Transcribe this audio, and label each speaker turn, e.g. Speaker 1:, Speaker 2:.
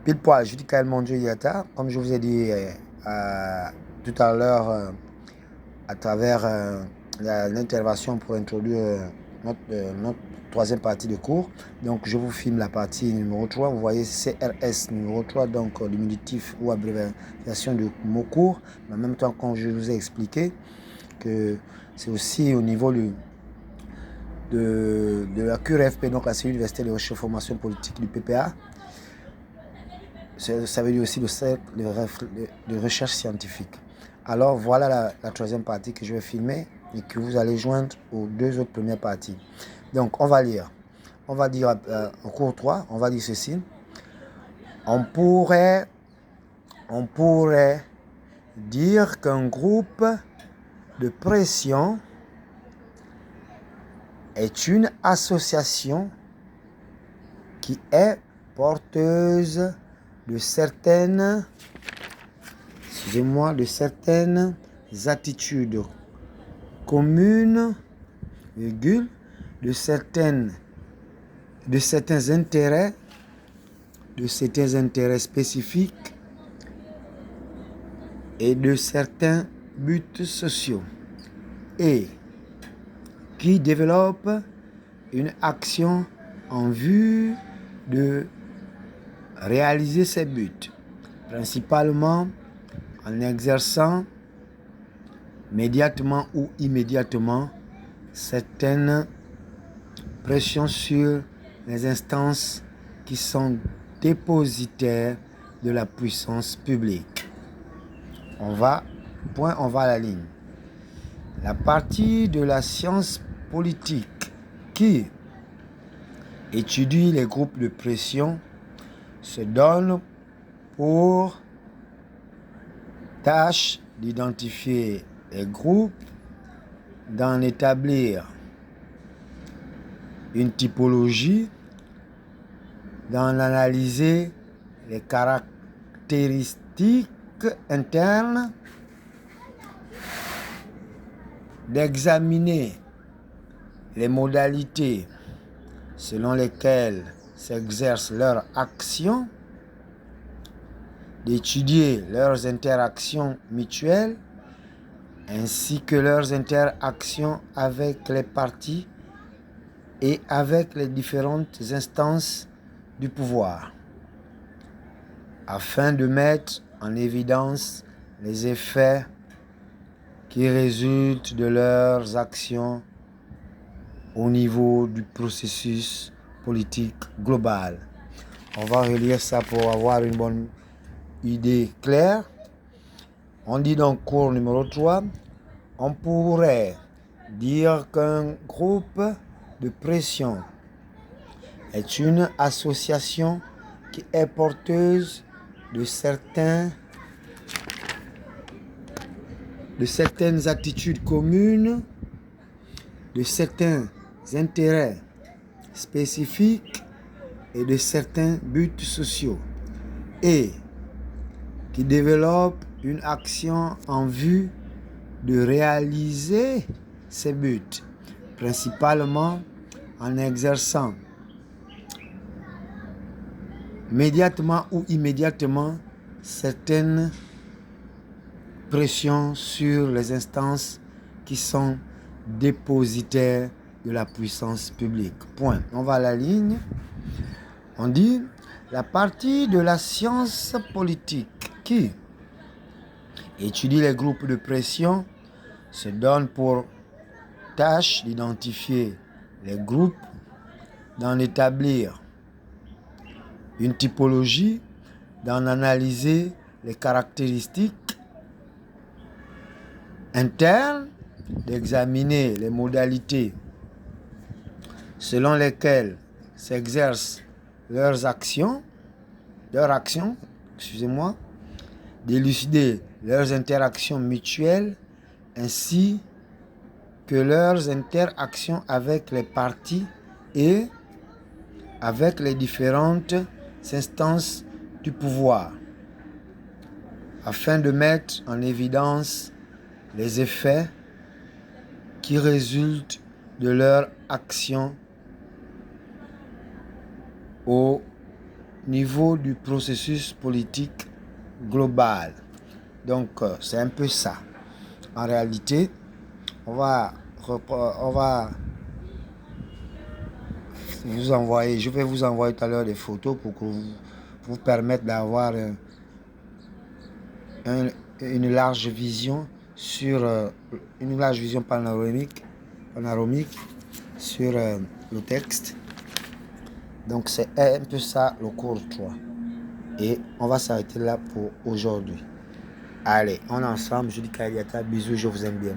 Speaker 1: Pile poil, Judicaël Mondiou Yata, comme je vous ai dit tout à l'heure à travers l'intervention pour introduire notre troisième partie de cours. Donc je vous filme la partie numéro 3. Vous voyez CRS numéro 3, donc diminutif ou abréviation de mot court. Mais en même temps, quand je vous ai expliqué que c'est aussi au niveau de la QRFP, donc la cellule universitaire de recherche et formation politique du PPA. Ça veut dire aussi le cercle de recherche scientifique. Alors voilà la troisième partie que je vais filmer et que vous allez joindre aux deux autres premières parties. Donc on va lire. On va dire au cours 3, on va dire ceci. On pourrait dire qu'un groupe de pression est une association qui est porteuse de certaines attitudes communes, de certains intérêts spécifiques et de certains buts sociaux, et qui développe une action en vue de réaliser ces buts, principalement en exerçant médiatement ou immédiatement certaines pressions sur les instances qui sont dépositaires de la puissance publique. On va à la ligne. La partie de la science politique qui étudie les groupes de pression se donne pour tâche d'identifier les groupes, d'en établir une typologie, d'en analyser les caractéristiques internes, d'examiner les modalités selon lesquelles s'exerce leur action, d'étudier leurs interactions mutuelles ainsi que leurs interactions avec les partis et avec les différentes instances du pouvoir, afin de mettre en évidence les effets qui résultent de leurs actions au niveau du processus politique global. On va relire ça pour avoir une bonne idée claire. On dit dans le cours numéro 3, on pourrait dire qu'un groupe de pression est une association qui est porteuse de certaines attitudes communes, de certains intérêts spécifiques et de certains buts sociaux, et qui développe une action en vue de réaliser ces buts, principalement en exerçant médiatement ou immédiatement certaines pressions sur les instances qui sont dépositaires de la puissance publique. Point. On va à la ligne. On dit la partie de la science politique qui étudie les groupes de pression se donne pour tâche d'identifier les groupes, d'en établir une typologie, d'en analyser les caractéristiques internes, d'examiner les modalités selon lesquelles s'exercent leurs actions, d'élucider leurs interactions mutuelles ainsi que leurs interactions avec les partis et avec les différentes instances du pouvoir, afin de mettre en évidence les effets qui résultent de leur action au niveau du processus politique global. Donc, c'est un peu ça. En réalité, on va vous envoyer, je vais vous envoyer tout à l'heure des photos pour que vous permettre d'avoir une large vision sur une large vision panoramique sur le texte. Donc c'est un peu ça le cours 3. Et on va s'arrêter là pour aujourd'hui. Allez, on est ensemble. Je dis Kaliata, bisous, je vous aime bien.